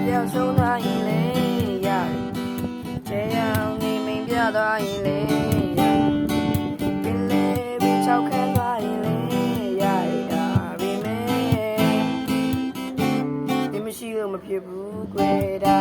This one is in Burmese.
ပြောက်ဆုံးသွားရင်လေရတယ်ချေအောင်နေမင်းပြသွားရင်လေပင်လေပြီးချောက်ခန်းသွားရင်လေရတယ်ဒါပေမဲ့ဒီမရှိလို့မဖြစ်ဘူးကွယ်ဒါ